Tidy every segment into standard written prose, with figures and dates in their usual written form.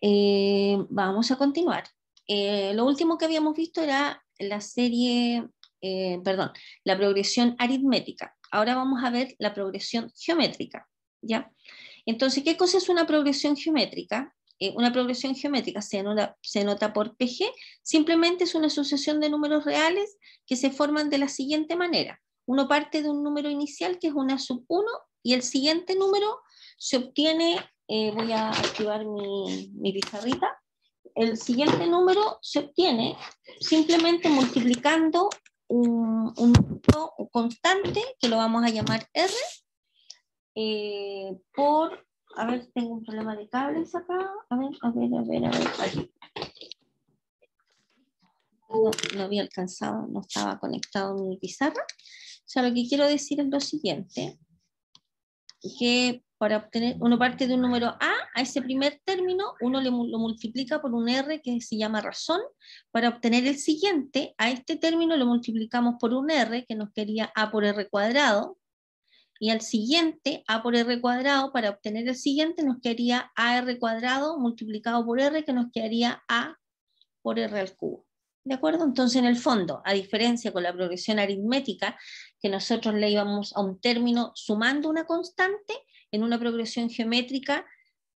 Vamos a continuar. Lo último que habíamos visto era la serie, la progresión aritmética. Ahora vamos a ver la progresión geométrica, ¿ya? Entonces, ¿qué cosa es una progresión geométrica? Una progresión geométrica se nota por PG, simplemente es una sucesión de números reales que se forman de la siguiente manera. Uno parte de un número inicial que es una sub 1 y el siguiente número se obtiene, voy a activar mi pizarrita, el siguiente número se obtiene simplemente multiplicando un número constante, que lo vamos a llamar R, por, a ver, tengo un problema de cables acá, a ver, aquí. No había alcanzado, no estaba conectado mi pizarra. O sea, lo que quiero decir es lo siguiente, que para obtener, uno parte de un número a ese primer término, uno lo multiplica por un R que se llama razón. Para obtener el siguiente, a este término lo multiplicamos por un R que nos quería a por R cuadrado, y al siguiente, a por R cuadrado, para obtener el siguiente nos quedaría AR cuadrado multiplicado por R, que nos quedaría A por R al cubo. ¿De acuerdo? Entonces, en el fondo, a diferencia con la progresión aritmética, que nosotros le íbamos a un término sumando una constante, en una progresión geométrica,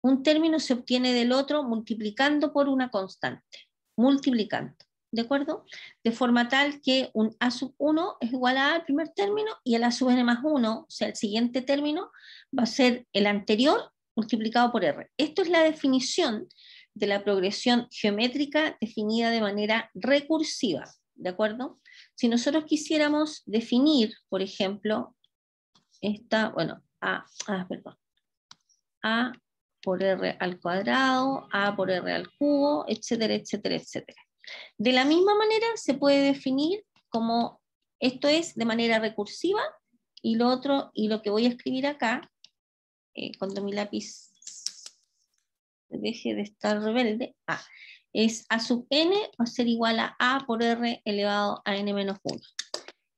un término se obtiene del otro multiplicando por una constante. Multiplicando. ¿De acuerdo? De forma tal que un A sub 1 es igual a al primer término y el A sub n más 1, o sea, el siguiente término, va a ser el anterior multiplicado por R. Esto es la definición de la progresión geométrica definida de manera recursiva, ¿de acuerdo? Si nosotros quisiéramos definir, por ejemplo, esta, bueno, A por R al cuadrado, A por R al cubo, etcétera, etcétera, etcétera. De la misma manera se puede definir como esto es de manera recursiva y lo otro, y lo que voy a escribir acá, cuando mi lápiz deje de estar rebelde, es A sub n va a ser igual a por R elevado a n menos 1.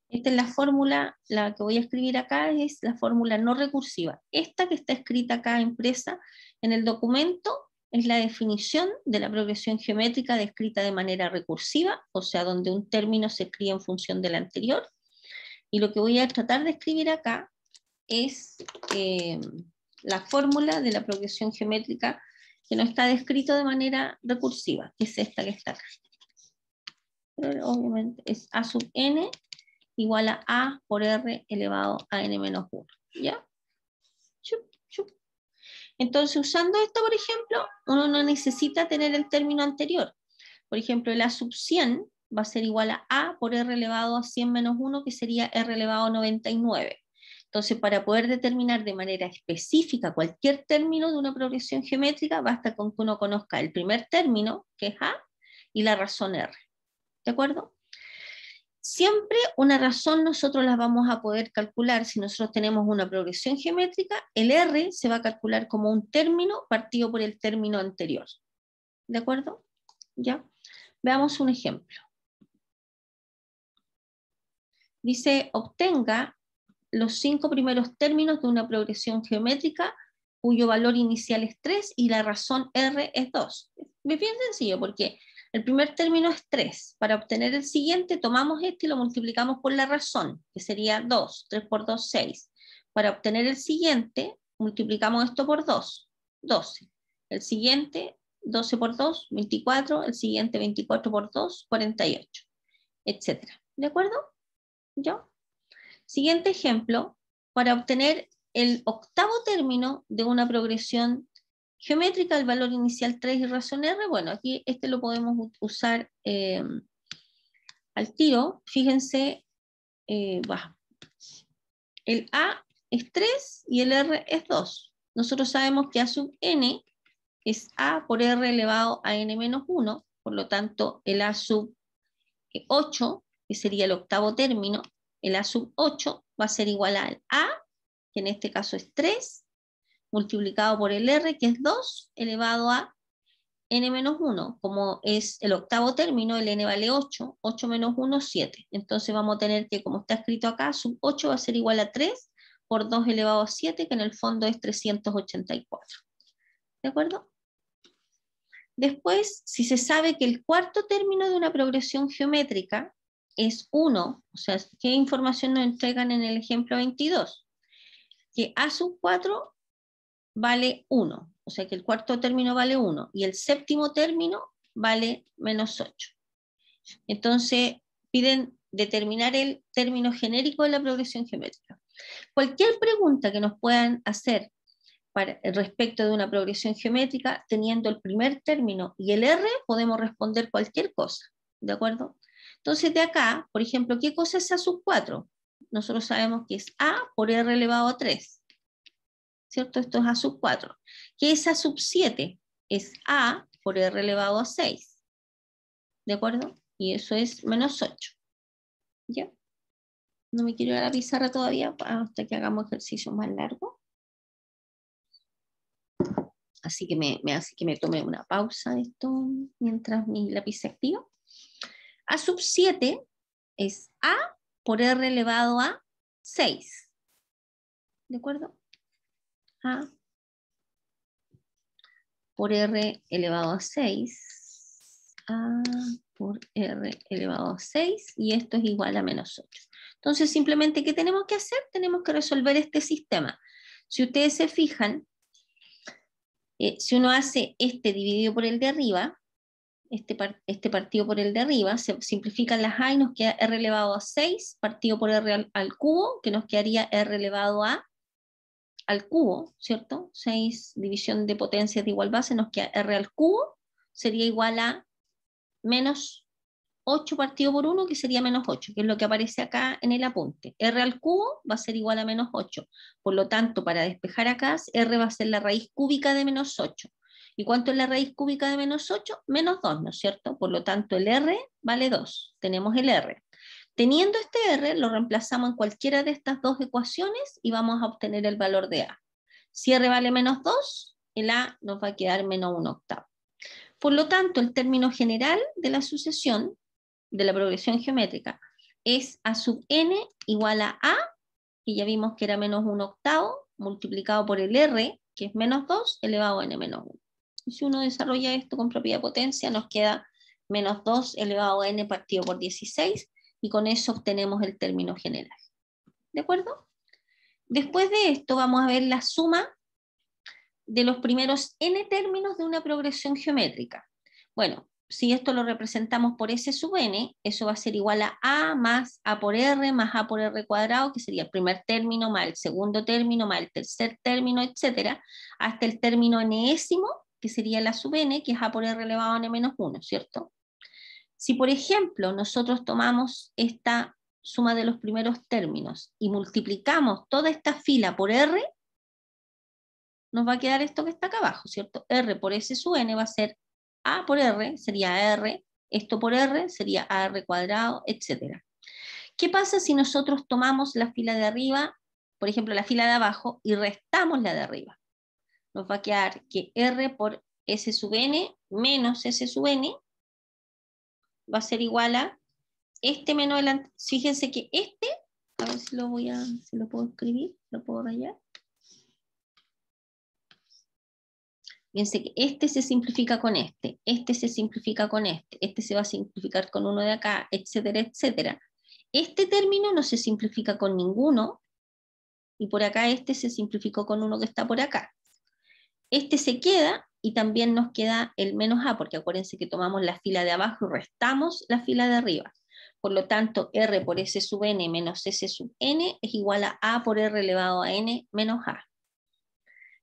Esta es la fórmula, la que voy a escribir acá es la fórmula no recursiva. Esta que está escrita acá impresa en el documento es la definición de la progresión geométrica descrita de manera recursiva, o sea, donde un término se escribe en función del anterior. Y lo que voy a tratar de escribir acá es la fórmula de la progresión geométrica que no está descrito de manera recursiva, que es esta que está acá. Pero obviamente es A sub n igual a por R elevado a n menos 1. ¿Ya? Chup, chup. Entonces, usando esto, por ejemplo, uno no necesita tener el término anterior. Por ejemplo, el A sub 100 va a ser igual a por R elevado a 100 menos 1, que sería R elevado a 99. Entonces, para poder determinar de manera específica cualquier término de una progresión geométrica, basta con que uno conozca el primer término, que es A, y la razón R. ¿De acuerdo? Siempre una razón nosotros la vamos a poder calcular si nosotros tenemos una progresión geométrica. El R se va a calcular como un término partido por el término anterior. ¿De acuerdo? ¿Ya? Veamos un ejemplo. Dice, obtenga los 5 primeros términos de una progresión geométrica cuyo valor inicial es 3 y la razón R es 2. Es bien sencillo porque el primer término es 3. Para obtener el siguiente tomamos este y lo multiplicamos por la razón, que sería 2. 3 por 2, 6. Para obtener el siguiente, multiplicamos esto por 2, 12. El siguiente, 12 por 2, 24. El siguiente, 24 por 2, 48, etc. ¿De acuerdo? ¿Ya? Siguiente ejemplo, para obtener el octavo término de una progresión geométrica, el valor inicial 3 y razón R, bueno, aquí este lo podemos usar al tiro. Fíjense, el A es 3 y el R es 2. Nosotros sabemos que A sub n es A por R elevado a n menos 1, por lo tanto el A sub 8, que sería el octavo término, el A sub 8 va a ser igual al A, que en este caso es 3, multiplicado por el R, que es 2, elevado a n menos 1. Como es el octavo término, el n vale 8, 8 menos 1, 7. Entonces vamos a tener que, como está escrito acá, sub 8 va a ser igual a 3 por 2 elevado a 7, que en el fondo es 384. ¿De acuerdo? Después, si se sabe que el cuarto término de una progresión geométrica es 1, o sea, ¿qué información nos entregan en el ejemplo 22? Que a sub 4 vale 1, o sea que el cuarto término vale 1, y el séptimo término vale menos 8. Entonces, piden determinar el término genérico de la progresión geométrica. Cualquier pregunta que nos puedan hacer respecto de una progresión geométrica, teniendo el primer término y el R, podemos responder cualquier cosa, ¿de acuerdo? Entonces, de acá, por ejemplo, ¿qué cosa es A sub 4? Nosotros sabemos que es A por R elevado a 3, ¿cierto? Esto es A sub 4. ¿Qué es A sub 7? Es A por R elevado a 6, ¿de acuerdo? Y eso es menos 8, ¿ya? No me quiero ir a la pizarra todavía hasta que hagamos ejercicio más largo. Así que me tomé una pausa de esto mientras mi lápiz se activa. A sub 7 es A por R elevado a 6. ¿De acuerdo? A por R elevado a 6. A por R elevado a 6. Y esto es igual a menos 8. Entonces, simplemente, ¿qué tenemos que hacer? Tenemos que resolver este sistema. Si ustedes se fijan, si uno hace este dividido por el de arriba, este partido por el de arriba, se simplifican las A y nos queda R elevado a 6 partido por R al cubo, que nos quedaría R elevado al cubo, ¿cierto? 6 división de potencias de igual base, nos queda R al cubo, sería igual a menos 8 partido por 1, que sería menos 8, que es lo que aparece acá en el apunte. R al cubo va a ser igual a menos 8. Por lo tanto, para despejar acá, R va a ser la raíz cúbica de menos 8. ¿Y cuánto es la raíz cúbica de menos 8? Menos 2, ¿no es cierto? Por lo tanto, el R vale 2. Tenemos el R. Teniendo este R, lo reemplazamos en cualquiera de estas dos ecuaciones y vamos a obtener el valor de A. Si R vale menos 2, el A nos va a quedar menos 1/8. Por lo tanto, el término general de la sucesión de la progresión geométrica es A sub n igual a A, que ya vimos que era menos 1/8, multiplicado por el R, que es menos 2, elevado a n menos 1. Y si uno desarrolla esto con propiedad de potencia, nos queda menos 2 elevado a n partido por 16, y con eso obtenemos el término general. ¿De acuerdo? Después de esto vamos a ver la suma de los primeros n términos de una progresión geométrica. Bueno, si esto lo representamos por S sub n, eso va a ser igual a más A por R más A por R cuadrado, que sería el primer término más el segundo término más el tercer término, etcétera, hasta el término enésimo, que sería la sub n, que es A por R elevado a n menos 1, ¿cierto? Si, por ejemplo, nosotros tomamos esta suma de los primeros términos y multiplicamos toda esta fila por R, nos va a quedar esto que está acá abajo, ¿cierto? R por S sub n va a ser A por R, sería R, esto por R sería AR cuadrado, etc. ¿Qué pasa si nosotros tomamos la fila de arriba, por ejemplo la fila de abajo, y restamos la de arriba? Nos va a quedar que R por S sub n menos S sub n va a ser igual a este menos el... Fíjense que este, a ver si lo puedo escribir, lo puedo rayar. Fíjense que este se simplifica con este se simplifica con este se va a simplificar con uno de acá, etcétera, etcétera. Este término no se simplifica con ninguno, y por acá este se simplificó con uno que está por acá. Este se queda, y también nos queda el menos A, porque acuérdense que tomamos la fila de abajo y restamos la fila de arriba. Por lo tanto, R por S sub n menos S sub n es igual a por R elevado a n menos A.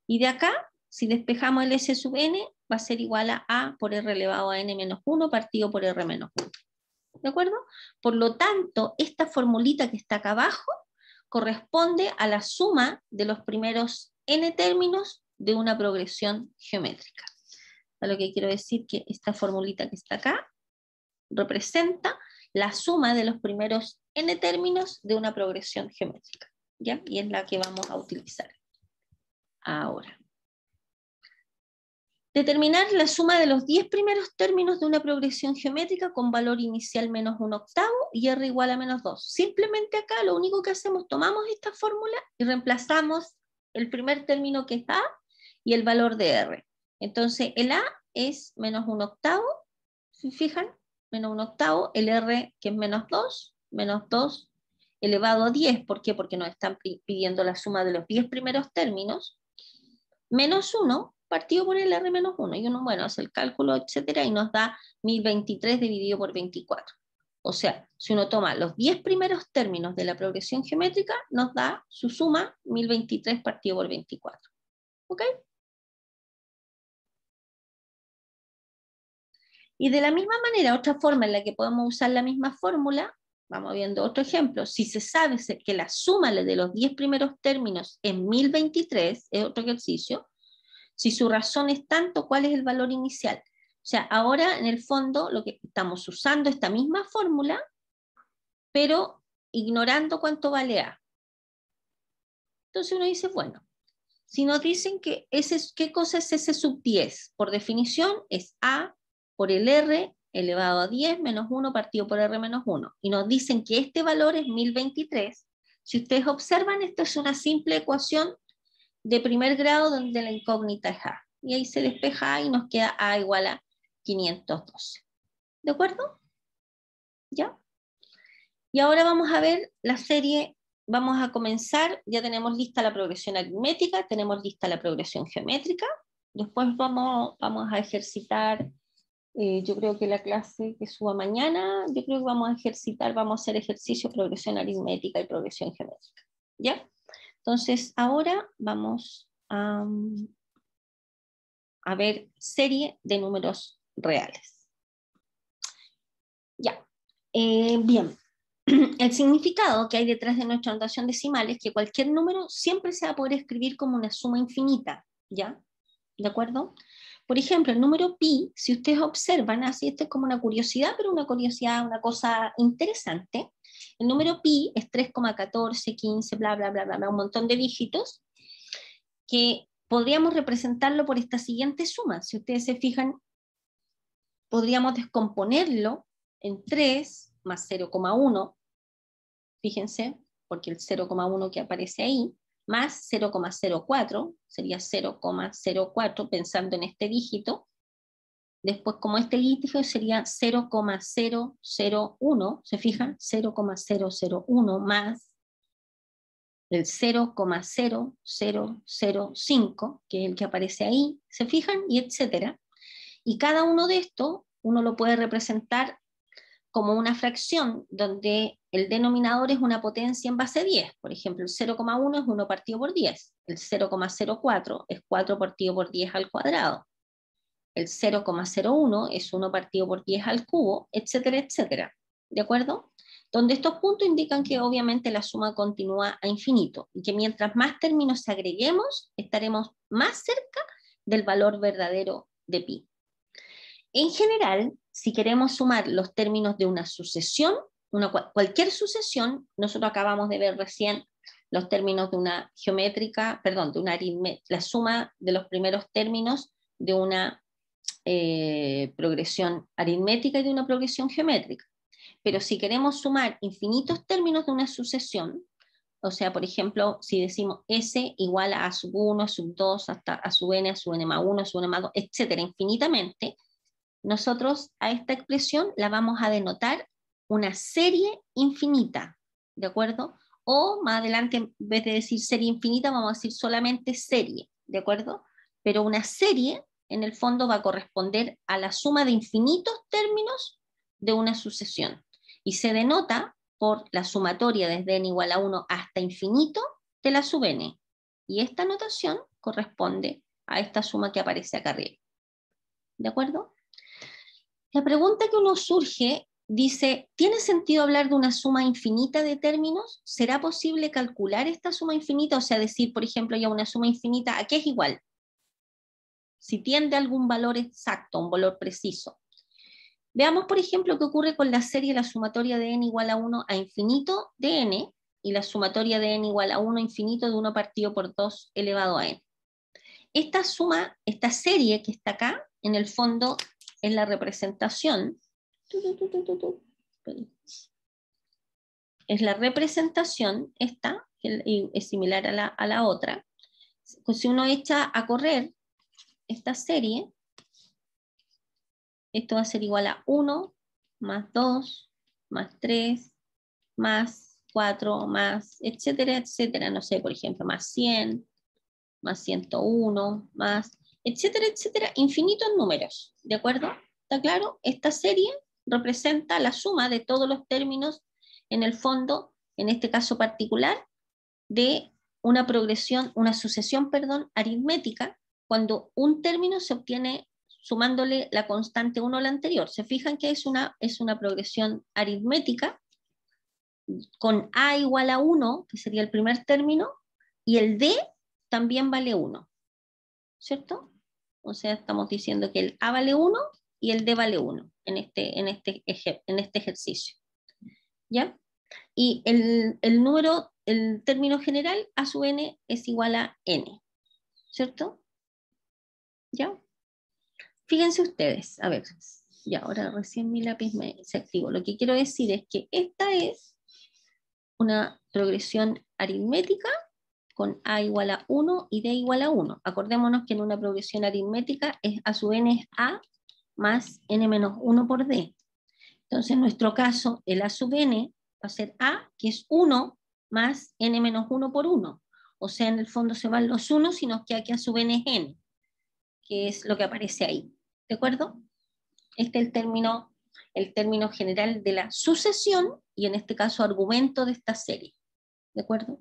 Y de acá, si despejamos el S sub n, va a ser igual a por R elevado a n menos 1 partido por R menos 1. ¿De acuerdo? Por lo tanto, esta formulita que está acá abajo corresponde a la suma de los primeros n términos de una progresión geométrica. A lo que quiero decir que esta formulita que está acá representa la suma de los primeros n términos de una progresión geométrica, ¿ya? Y es la que vamos a utilizar ahora. Determinar la suma de los 10 primeros términos de una progresión geométrica con valor inicial menos 1/8 y R igual a menos 2. Simplemente acá lo único que hacemos, tomamos esta fórmula y reemplazamos el primer término que es A y el valor de R. Entonces el A es menos 1/8, ¿se fijan? Menos 1/8, el R que es menos 2 elevado a 10, ¿por qué? Porque nos están pidiendo la suma de los 10 primeros términos, menos 1 partido por el R menos 1, y uno, bueno, hace el cálculo, etcétera, y nos da 1023 dividido por 24. O sea, si uno toma los 10 primeros términos de la progresión geométrica, nos da su suma 1023 partido por 24. ¿Ok? Y de la misma manera, otra forma en la que podemos usar la misma fórmula, vamos viendo otro ejemplo, si se sabe que la suma de los 10 primeros términos es 1023, es otro ejercicio, si su razón es tanto, ¿cuál es el valor inicial? O sea, ahora en el fondo lo que estamos usando esta misma fórmula, pero ignorando cuánto vale A. Entonces uno dice, bueno, si nos dicen que ¿qué cosa es S sub 10? Por definición es A por el R elevado a 10 menos 1 partido por R menos 1. Y nos dicen que este valor es 1023. Si ustedes observan, esto es una simple ecuación de primer grado donde la incógnita es A. Y ahí se despeja A y nos queda A igual a 512. ¿De acuerdo? ¿Ya? Y ahora vamos a ver la serie, vamos a comenzar, ya tenemos lista la progresión aritmética, tenemos lista la progresión geométrica, después vamos a ejercitar, yo creo que la clase que suba mañana, yo creo que vamos a hacer ejercicio, progresión aritmética y progresión geométrica. ¿Ya? Entonces ahora vamos a ver serie de números reales. Ya, bien. El significado que hay detrás de nuestra notación decimal es que cualquier número siempre se va a poder escribir como una suma infinita, ¿ya? ¿De acuerdo? Por ejemplo, el número pi, si ustedes observan, así esto es como una curiosidad, pero una curiosidad, una cosa interesante. El número pi es 3,14, 15, bla, bla, bla, bla, bla, un montón de dígitos que podríamos representarlo por esta siguiente suma. Si ustedes se fijan, podríamos descomponerlo en 3 más 0,1, fíjense, porque el 0,1 que aparece ahí, más 0,04, sería 0,04 pensando en este dígito. Después, como este dígito sería 0,001, ¿se fijan? 0,001 más el 0,0005, que es el que aparece ahí, ¿se fijan? Y etcétera. Y cada uno de estos, uno lo puede representar como una fracción donde el denominador es una potencia en base 10. Por ejemplo, el 0,1 es 1 partido por 10. El 0,04 es 4 partido por 10 al cuadrado. El 0,01 es 1 partido por 10 al cubo, etcétera, etcétera. ¿De acuerdo? Donde estos puntos indican que obviamente la suma continúa a infinito y que mientras más términos agreguemos, estaremos más cerca del valor verdadero de pi. En general, si queremos sumar los términos de una sucesión, cualquier sucesión, nosotros acabamos de ver recién los términos de una geométrica, perdón, de una aritmética, la suma de los primeros términos de una progresión aritmética y de una progresión geométrica. Pero si queremos sumar infinitos términos de una sucesión, o sea, por ejemplo, si decimos S igual a sub 1, a sub 2, hasta a sub n más 1, a sub n más 2, etcétera, infinitamente, nosotros a esta expresión la vamos a denotar una serie infinita, ¿de acuerdo? O más adelante, en vez de decir serie infinita, vamos a decir solamente serie, ¿de acuerdo? Pero una serie, en el fondo, va a corresponder a la suma de infinitos términos de una sucesión. Y se denota por la sumatoria desde n igual a 1 hasta infinito de la sub n. Y esta notación corresponde a esta suma que aparece acá arriba. ¿De acuerdo? La pregunta que uno surge dice, ¿tiene sentido hablar de una suma infinita de términos? ¿Será posible calcular esta suma infinita? O sea, decir, por ejemplo, ya una suma infinita, ¿a qué es igual? Si tiende a algún valor exacto, un valor preciso. Veamos, por ejemplo, qué ocurre con la serie la sumatoria de n igual a 1 a infinito de n y la sumatoria de n igual a 1 a infinito de 1 partido por 2 elevado a n. Esta suma, esta serie que está acá, en el fondo es la representación, es la representación esta, que es similar a la otra. Pues si uno echa a correr esta serie, esto va a ser igual a 1 más 2 más 3 más 4 más, etcétera, etcétera, no sé, por ejemplo, más 100, más 101, más, etcétera, etcétera, infinitos números, ¿de acuerdo? ¿Está claro? Esta serie representa la suma de todos los términos, en el fondo, en este caso particular, de una progresión, una sucesión, perdón, aritmética, cuando un término se obtiene sumándole la constante 1 a la anterior. ¿Se fijan que es una progresión aritmética con A igual a 1, que sería el primer término, y el D también vale 1, ¿cierto? O sea, estamos diciendo que el A vale 1 y el D vale 1 en este ejercicio, ¿ya? Y el término general, a sub n, es igual a n, ¿cierto? ¿Ya? Fíjense ustedes, a ver, ya ahora recién mi lápiz se activó. Lo que quiero decir es que esta es una progresión aritmética con A igual a 1 y D igual a 1. Acordémonos que en una progresión aritmética A sub n es A más n menos 1 por D. Entonces, en nuestro caso, el A sub n va a ser A, que es 1 más n menos 1 por 1. O sea, en el fondo se van los 1 y nos queda que A sub n es n, que es lo que aparece ahí. ¿De acuerdo? Este es el término general de la sucesión y en este caso argumento de esta serie. ¿De acuerdo?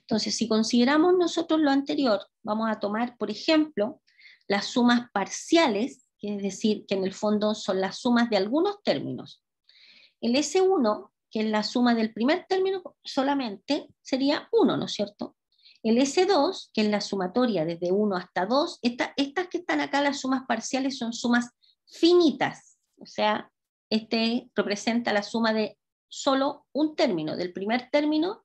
Entonces, si consideramos nosotros lo anterior, vamos a tomar, por ejemplo, las sumas parciales, que es decir, que en el fondo son las sumas de algunos términos. El S1, que es la suma del primer término solamente, sería 1, ¿no es cierto? El S2, que es la sumatoria desde 1 hasta 2, estas que están acá, las sumas parciales, son sumas finitas. O sea, este representa la suma de solo un término, del primer término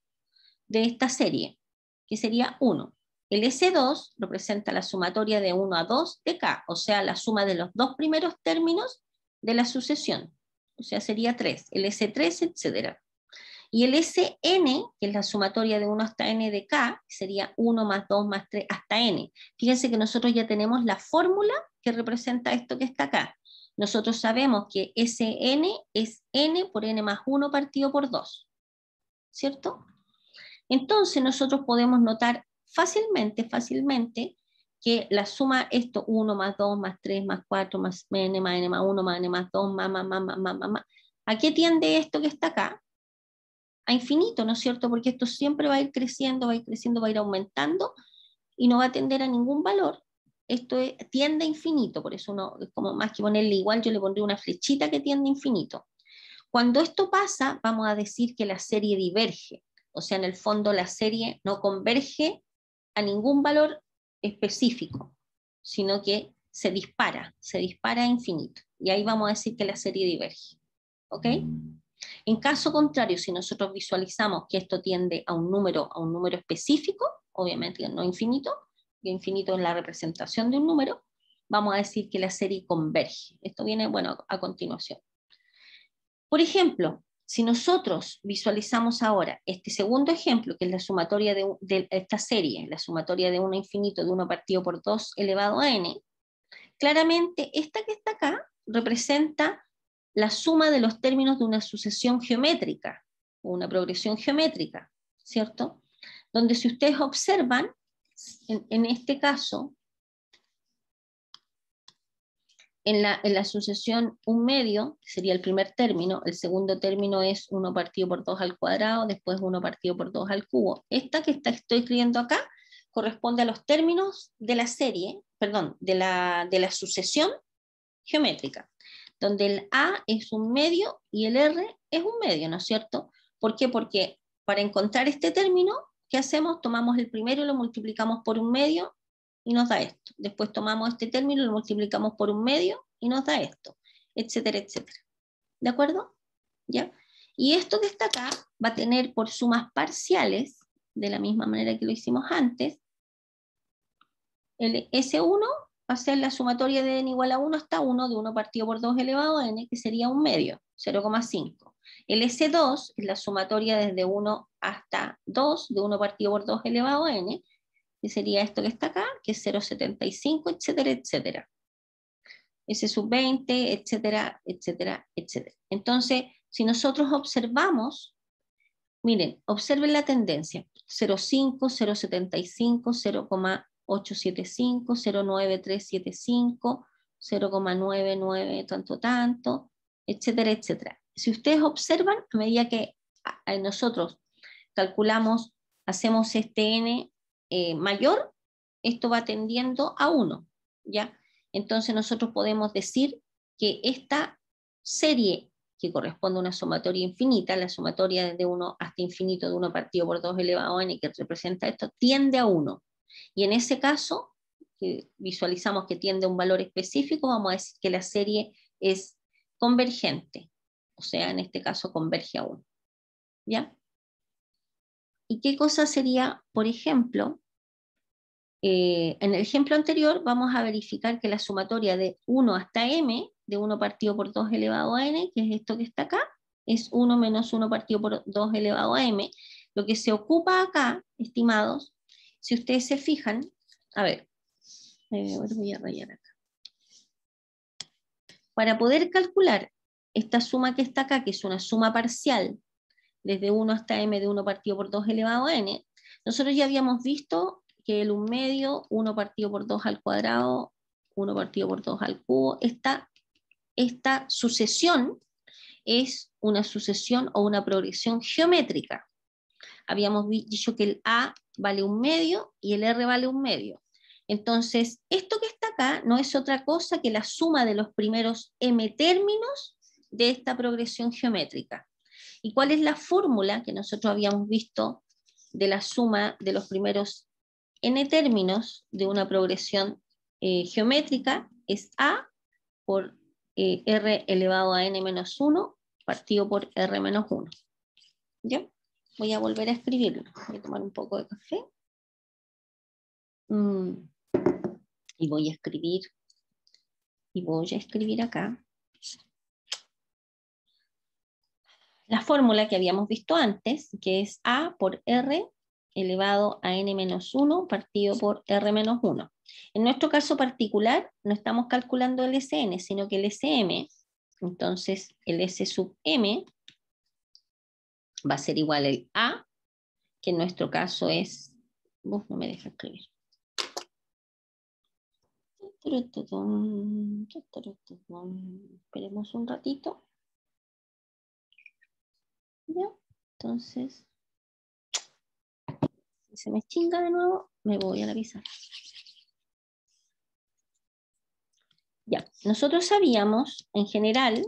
de esta serie, que sería 1. El S2 representa la sumatoria de 1 a 2 de K, o sea, la suma de los dos primeros términos de la sucesión. O sea, sería 3, el S3, etc. Y el Sn, que es la sumatoria de 1 hasta n de K, sería 1 más 2 más 3 hasta n. Fíjense que nosotros ya tenemos la fórmula que representa esto que está acá. Nosotros sabemos que Sn es n por n más 1 partido por 2, ¿cierto? Entonces nosotros podemos notar fácilmente que la suma esto, 1 más 2 más 3 más 4 más n más 1 más n más 2 más. ¿A qué tiende esto que está acá? A infinito, ¿no es cierto? Porque esto siempre va a ir creciendo, va a ir creciendo, va a ir aumentando y no va a tender a ningún valor. Esto tiende a infinito, por eso es como más que ponerle igual, yo le pondría una flechita que tiende a infinito. Cuando esto pasa, vamos a decir que la serie diverge. O sea, en el fondo la serie no converge a ningún valor específico, sino que se dispara a infinito. Y ahí vamos a decir que la serie diverge. ¿Ok? En caso contrario, si nosotros visualizamos que esto tiende a un número específico, obviamente no infinito, que infinito es la representación de un número, vamos a decir que la serie converge. Esto viene, bueno, a continuación. Por ejemplo, si nosotros visualizamos ahora este segundo ejemplo, que es la sumatoria de esta serie, la sumatoria de 1 a infinito de 1 partido por 2 elevado a n, claramente esta que está acá representa la suma de los términos de una sucesión geométrica, o una progresión geométrica, ¿cierto? Donde si ustedes observan, en este caso, en la sucesión un medio, que sería el primer término, el segundo término es 1 partido por 2 al cuadrado, después 1 partido por 2 al cubo. Esta que estoy escribiendo acá corresponde a los términos de la serie, perdón, de la sucesión geométrica, donde el A es un medio y el R es un medio, ¿no es cierto? ¿Por qué? Porque para encontrar este término, ¿qué hacemos? Tomamos el primero y lo multiplicamos por un medio y nos da esto. Después tomamos este término y lo multiplicamos por un medio y nos da esto, etcétera, etcétera. ¿De acuerdo? ¿Ya? Y esto que está acá va a tener por sumas parciales, de la misma manera que lo hicimos antes, el S1 va a ser la sumatoria de n igual a 1 hasta 1 de 1 partido por 2 elevado a n, que sería un medio, 0,5. El S2 es la sumatoria desde 1 hasta 2 de 1 partido por 2 elevado a n, que sería esto que está acá, que es 0,75, etcétera, etcétera. S sub 20, etcétera, etcétera, etcétera. Entonces, si nosotros observamos, miren, observen la tendencia, 0,5, 0,75, 0,875, 0,9375, 0,99 tanto, etcétera, etcétera. Si ustedes observan, a medida que nosotros calculamos, hacemos este n mayor, esto va tendiendo a 1, ¿ya? Entonces nosotros podemos decir que esta serie, que corresponde a una sumatoria infinita, la sumatoria desde 1 hasta infinito de 1 partido por 2 elevado a n, que representa esto, tiende a 1. Y en ese caso, que visualizamos que tiende a un valor específico, vamos a decir que la serie es convergente. O sea, en este caso converge a 1. ¿Ya? ¿Y qué cosa sería, por ejemplo, en el ejemplo anterior vamos a verificar que la sumatoria de 1 hasta m, de 1 partido por 2 elevado a n, que es esto que está acá, es 1 menos 1 partido por 2 elevado a m. Lo que se ocupa acá, estimados, si ustedes se fijan, a ver, voy a rayar acá. Para poder calcular esta suma que está acá, que es una suma parcial, desde 1 hasta m de 1 partido por 2 elevado a n, nosotros ya habíamos visto que el 1 medio, 1 partido por 2 al cuadrado, 1 partido por 2 al cubo, esta sucesión es una sucesión o una progresión geométrica. Habíamos dicho que el A vale 1 medio y el R vale 1 medio. Entonces, esto que está acá no es otra cosa que la suma de los primeros m términos de esta progresión geométrica. ¿Y cuál es la fórmula que nosotros habíamos visto de la suma de los primeros n términos de una progresión geométrica? Es A por R elevado a n menos 1 partido por R menos 1. ¿Ya? Voy a volver a escribirlo. Voy a tomar un poco de café. Y voy a escribir acá la fórmula que habíamos visto antes, que es A por R elevado a n menos 1 partido por R menos 1. En nuestro caso particular no estamos calculando el Sn, sino que el Sm. Entonces el S sub m va a ser igual al A, que en nuestro caso es... no me deja escribir. Esperemos un ratito. ¿Ya? Entonces, si se me chinga de nuevo, me voy a la pizarra. Ya, nosotros sabíamos en general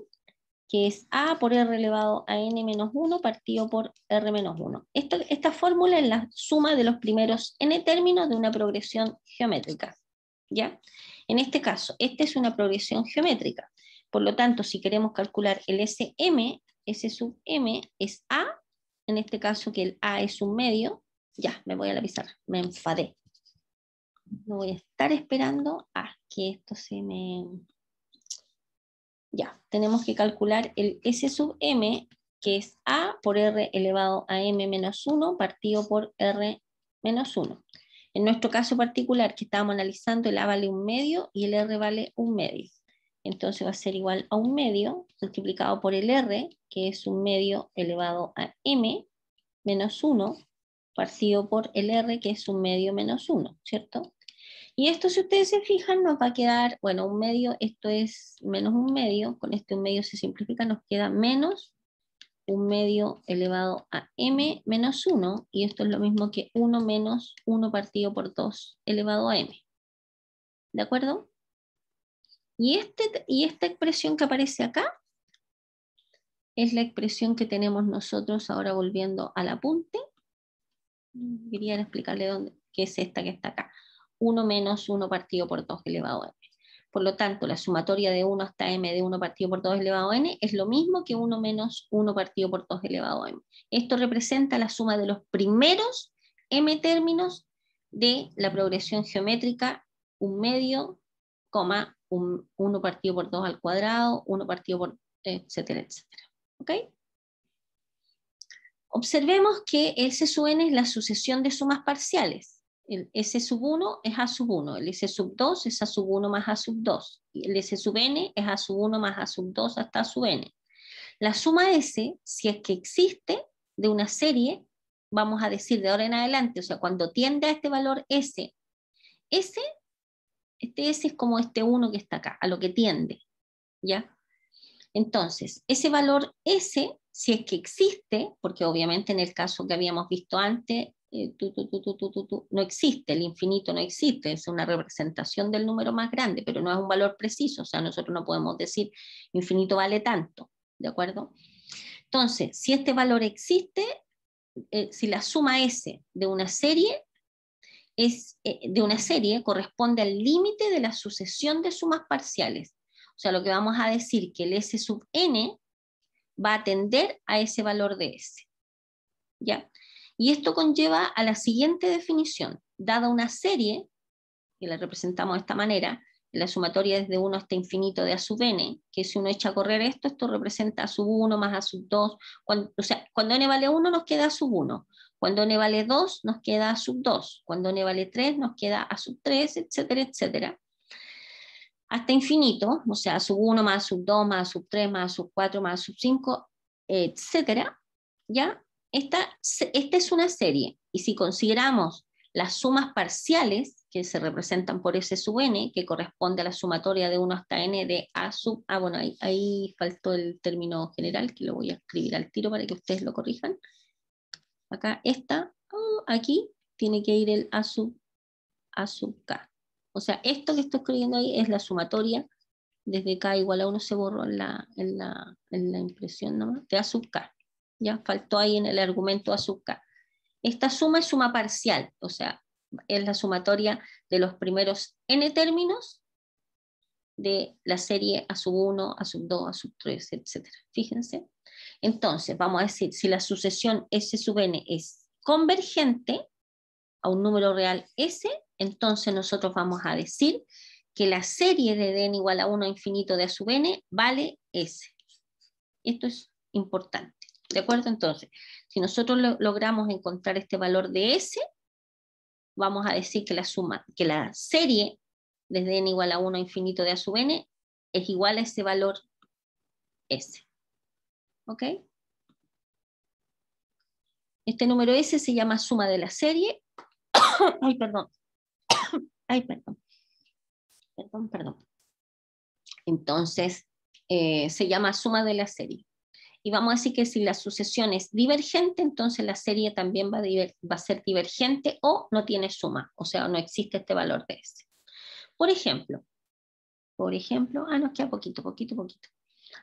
que es A por R elevado a n menos 1 partido por R menos 1. Esta fórmula es la suma de los primeros n términos de una progresión geométrica. ¿Ya? En este caso, esta es una progresión geométrica. Por lo tanto, si queremos calcular el SM, S sub m es A, en este caso que el A es un medio. Ya, me voy a la pizarra, me enfadé. No voy a estar esperando a que esto se me... Ya, tenemos que calcular el S sub m, que es A por R elevado a m menos 1 partido por R menos 1. En nuestro caso particular que estábamos analizando, el A vale 1 medio y el R vale 1 medio. Entonces va a ser igual a 1 medio multiplicado por el R, que es 1 medio elevado a m menos 1 partido por el R, que es 1 medio menos 1, ¿cierto? Y esto, si ustedes se fijan, nos va a quedar, bueno, 1 medio, esto es menos 1 medio, con este 1 medio se simplifica, nos queda menos 1 medio elevado a m menos 1, y esto es lo mismo que 1 menos 1 partido por 2 elevado a m. ¿De acuerdo? Y esta expresión que aparece acá es la expresión que tenemos nosotros, ahora volviendo al apunte. Quería explicarle qué es esta que está acá. 1 menos 1 partido por 2 elevado a m. Por lo tanto, la sumatoria de 1 hasta m de 1 partido por 2 elevado a n es lo mismo que 1 menos 1 partido por 2 elevado a m. Esto representa la suma de los primeros m términos de la progresión geométrica 1 medio, 1 partido por 2 al cuadrado, 1 partido por etcétera, etcétera. ¿Ok? Observemos que el C sub n es la sucesión de sumas parciales. El S sub 1 es A sub 1, el S sub 2 es A sub 1 más A sub 2, y el S sub n es A sub 1 más A sub 2 hasta A sub n. La suma S, si es que existe, de una serie, vamos a decir de ahora en adelante, o sea, cuando tiende a este valor S, este S es como este 1 que está acá, a lo que tiende, ¿ya? Entonces, ese valor S, si es que existe, porque obviamente en el caso que habíamos visto antes, no existe, el infinito no existe, es una representación del número más grande, pero no es un valor preciso, o sea, nosotros no podemos decir infinito vale tanto, ¿de acuerdo? Entonces, si este valor existe, si la suma S de una serie corresponde al límite de la sucesión de sumas parciales. O sea, lo que vamos a decir que el S sub n va a tender a ese valor de S. ¿Ya? Y esto conlleva a la siguiente definición. Dada una serie, que la representamos de esta manera, la sumatoria desde 1 hasta infinito de A sub n, que si uno echa a correr esto representa A sub 1 más A sub 2. O sea, cuando n vale 1 nos queda A sub 1. Cuando n vale 2 nos queda A sub 2. Cuando n vale 3 nos queda A sub 3, etcétera, etcétera. Hasta infinito, o sea, A sub 1 más A sub 2 más A sub 3 más A sub 4 más A sub 5, etcétera. ¿Ya? Esta es una serie. Y si consideramos las sumas parciales, que se representan por S sub n, que corresponde a la sumatoria de 1 hasta n de A sub... Ah, bueno, ahí faltó el término general, que lo voy a escribir al tiro para que ustedes lo corrijan. Acá aquí tiene que ir el A sub K. O sea, esto que estoy escribiendo ahí es la sumatoria desde K igual a 1, se borró en la impresión nomás, de A sub K. Ya faltó ahí en el argumento A sub K. Esta suma es suma parcial, o sea, es la sumatoria de los primeros n términos de la serie A sub 1, A sub 2, A sub 3, etc. Fíjense. Entonces, vamos a decir, si la sucesión S sub n es convergente a un número real S, entonces nosotros vamos a decir que la serie de n igual a 1 a infinito de A sub n vale S. Esto es importante. ¿De acuerdo? Entonces, si nosotros logramos encontrar este valor de S, vamos a decir que la serie desde n igual a 1 a infinito de A sub n es igual a ese valor S. ¿Ok? Este número S se llama suma de la serie. Ay, perdón. Ay, perdón. Perdón. Entonces, se llama suma de la serie. Y vamos a decir que si la sucesión es divergente, entonces la serie también va a ser divergente o no tiene suma, o sea, no existe este valor de S. Por ejemplo, nos queda poquito.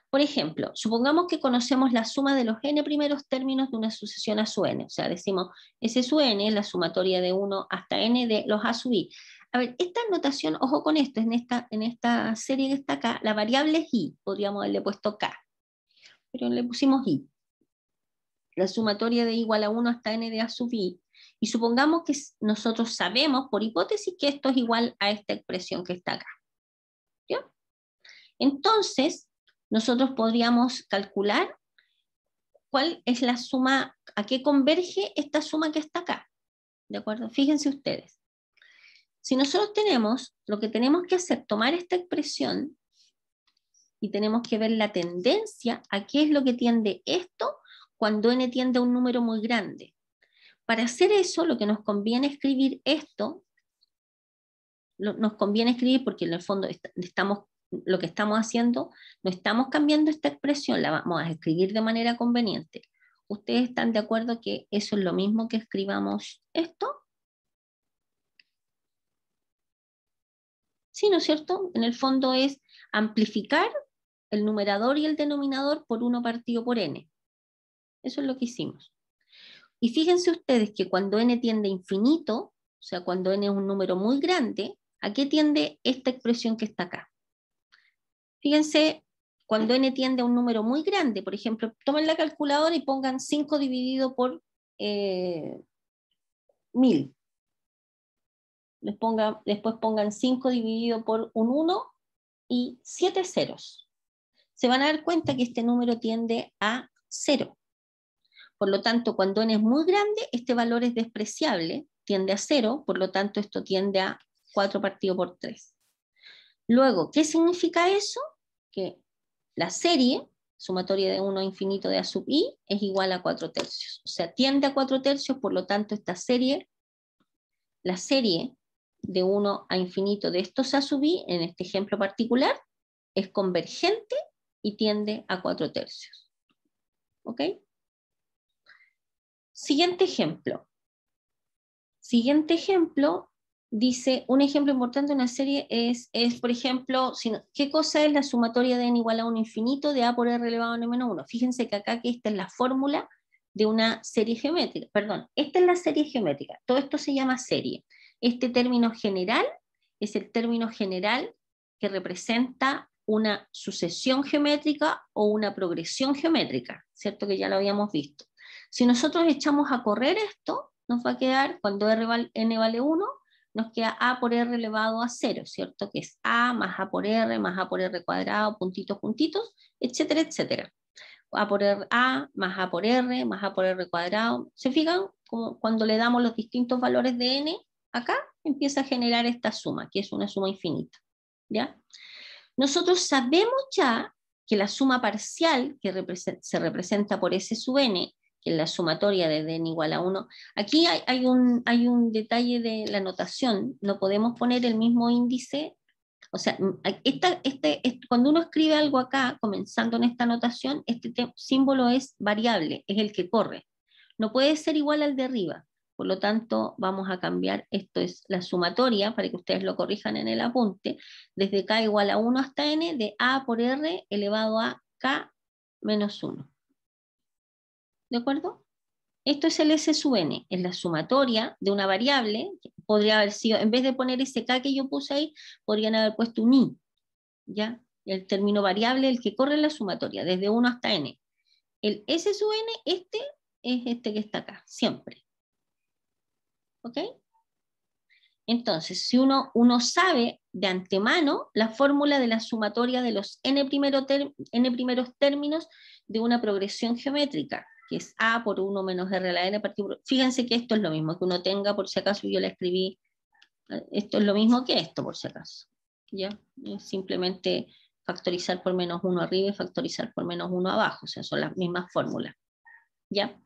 Por ejemplo, supongamos que conocemos la suma de los n primeros términos de una sucesión A sub n, o sea, decimos S sub n es la sumatoria de 1 hasta n de los A sub i. A ver, esta notación, ojo con esto, en esta serie que está acá, la variable es i, podríamos haberle puesto k, pero le pusimos i. La sumatoria de igual a 1 hasta n de A sub i, y supongamos que nosotros sabemos, por hipótesis, que esto es igual a esta expresión que está acá. ¿Ya? Entonces, nosotros podríamos calcular cuál es la suma, a qué converge esta suma que está acá. ¿De acuerdo? Fíjense ustedes. Si nosotros lo que tenemos que hacer, tomar esta expresión y tenemos que ver la tendencia a qué es lo que tiende esto cuando n tiende a un número muy grande. Para hacer eso, lo que nos conviene escribir esto, nos conviene escribir porque en el fondo lo que estamos haciendo, no estamos cambiando esta expresión, la vamos a escribir de manera conveniente. ¿Ustedes están de acuerdo que eso es lo mismo que escribamos esto? Sí, ¿no es cierto? En el fondo es amplificar el numerador y el denominador por 1 partido por n. Eso es lo que hicimos. Y fíjense ustedes que cuando n tiende a infinito, o sea, cuando n es un número muy grande, ¿a qué tiende esta expresión que está acá? Fíjense, cuando n tiende a un número muy grande, por ejemplo, tomen la calculadora y pongan 5 dividido por 1000. Después pongan 5 dividido por un 1 y 7 ceros. Se van a dar cuenta que este número tiende a 0. Por lo tanto, cuando n es muy grande, este valor es despreciable, tiende a 0, por lo tanto esto tiende a 4 partido por 3. Luego, ¿qué significa eso? Que la serie, sumatoria de 1 a infinito de A sub i, es igual a 4 tercios. O sea, tiende a 4 tercios, por lo tanto esta serie, la serie de 1 a infinito de estos A sub i, en este ejemplo particular, es convergente y tiende a 4 tercios. ¿Ok? Siguiente ejemplo. Siguiente ejemplo, dice, un ejemplo importante de una serie es por ejemplo, ¿qué cosa es la sumatoria de n igual a 1 infinito de a por r elevado a n menos 1? Fíjense que acá que esta es la fórmula de una serie geométrica. Perdón, esta es la serie geométrica. Todo esto se llama serie. Este término general es el término general que representa una sucesión geométrica o una progresión geométrica, ¿cierto? Que ya lo habíamos visto. Si nosotros echamos a correr esto, nos va a quedar, cuando n vale 1, nos queda a por r elevado a 0, ¿cierto? Que es a más a por r más a por r cuadrado, puntitos, puntitos, etcétera, etcétera. A por r, a más a por r más a por r cuadrado. ¿Se fijan? Como cuando le damos los distintos valores de n, acá empieza a generar esta suma, que es una suma infinita. ¿Ya? Nosotros sabemos ya que la suma parcial que se representa por S sub n, que es la sumatoria de n igual a 1, aquí hay un detalle de la notación, no podemos poner el mismo índice, o sea, cuando uno escribe algo acá, comenzando en esta notación, este símbolo es variable, es el que corre, no puede ser igual al de arriba, por lo tanto vamos a cambiar, esto es la sumatoria, para que ustedes lo corrijan en el apunte, desde k igual a 1 hasta n, de a por r elevado a k menos 1. ¿De acuerdo? Esto es el S sub n, es la sumatoria de una variable, que podría haber sido, en vez de poner ese k que yo puse ahí, podrían haber puesto un i, ¿ya? El término variable, el que corre en la sumatoria, desde 1 hasta n. El S sub n, este es este que está acá, siempre. ¿Ok? Entonces, si uno sabe de antemano la fórmula de la sumatoria de los n primeros términos de una progresión geométrica, que es a por 1 menos r a la n partido por... Fíjense que esto es lo mismo, que uno tenga, por si acaso yo la escribí, esto es lo mismo que esto, por si acaso. ¿Ya? Es simplemente factorizar por menos 1 arriba y factorizar por menos 1 abajo, o sea, son las mismas fórmulas. ¿Ya?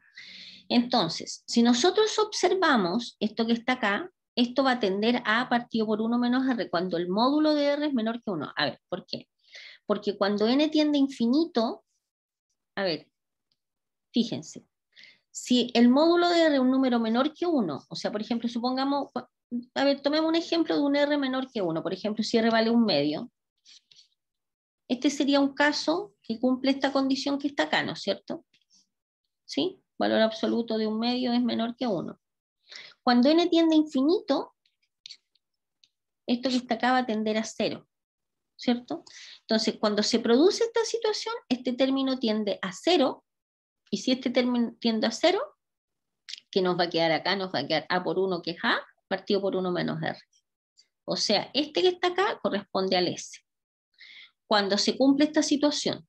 Entonces, si nosotros observamos esto que está acá, esto va a tender a partido por 1 menos r cuando el módulo de r es menor que 1. A ver, ¿por qué? Porque cuando n tiende a infinito, a ver, fíjense, si el módulo de r es un número menor que 1, o sea, por ejemplo, supongamos, a ver, tomemos un ejemplo de un r menor que 1, por ejemplo, si r vale 1 medio, este sería un caso que cumple esta condición que está acá, ¿no es cierto? ¿Sí? Valor absoluto de 1 medio es menor que 1. Cuando n tiende a infinito, esto que está acá va a tender a 0, ¿cierto? Entonces, cuando se produce esta situación, este término tiende a 0, y si este término tiende a 0, ¿qué nos va a quedar acá? Nos va a quedar a por 1, que es a, partido por 1 menos r. O sea, este que está acá corresponde al s. Cuando se cumple esta situación.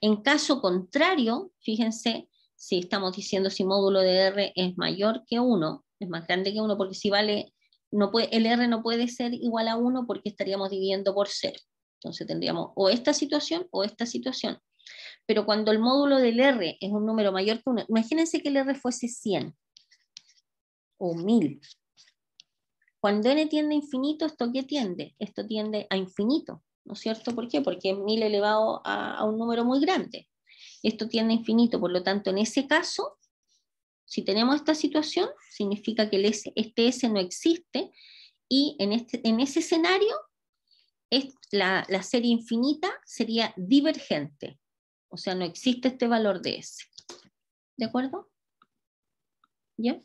En caso contrario, fíjense, si estamos diciendo si módulo de r es mayor que 1, es más grande que 1, porque si vale, el r no puede ser igual a 1 porque estaríamos dividiendo por 0. Entonces tendríamos o esta situación o esta situación. Pero cuando el módulo del r es un número mayor que 1, imagínense que el r fuese 100 o 1000. Cuando n tiende a infinito, ¿esto qué tiende? Esto tiende a infinito, ¿no es cierto? ¿Por qué? Porque es 1000 elevado a un número muy grande. Esto tiende a infinito, por lo tanto, en ese caso, si tenemos esta situación, significa que este S no existe, y en ese escenario, la serie infinita sería divergente, o sea, no existe este valor de S. ¿De acuerdo? ¿Ya?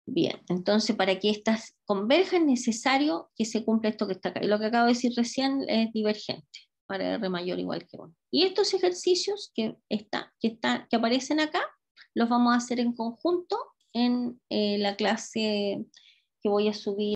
Bien, entonces para que estas converjan es necesario que se cumpla esto que está acá. Y lo que acabo de decir recién es divergente, para R mayor o igual que 1. Y estos ejercicios que aparecen acá, los vamos a hacer en conjunto en la clase que voy a subir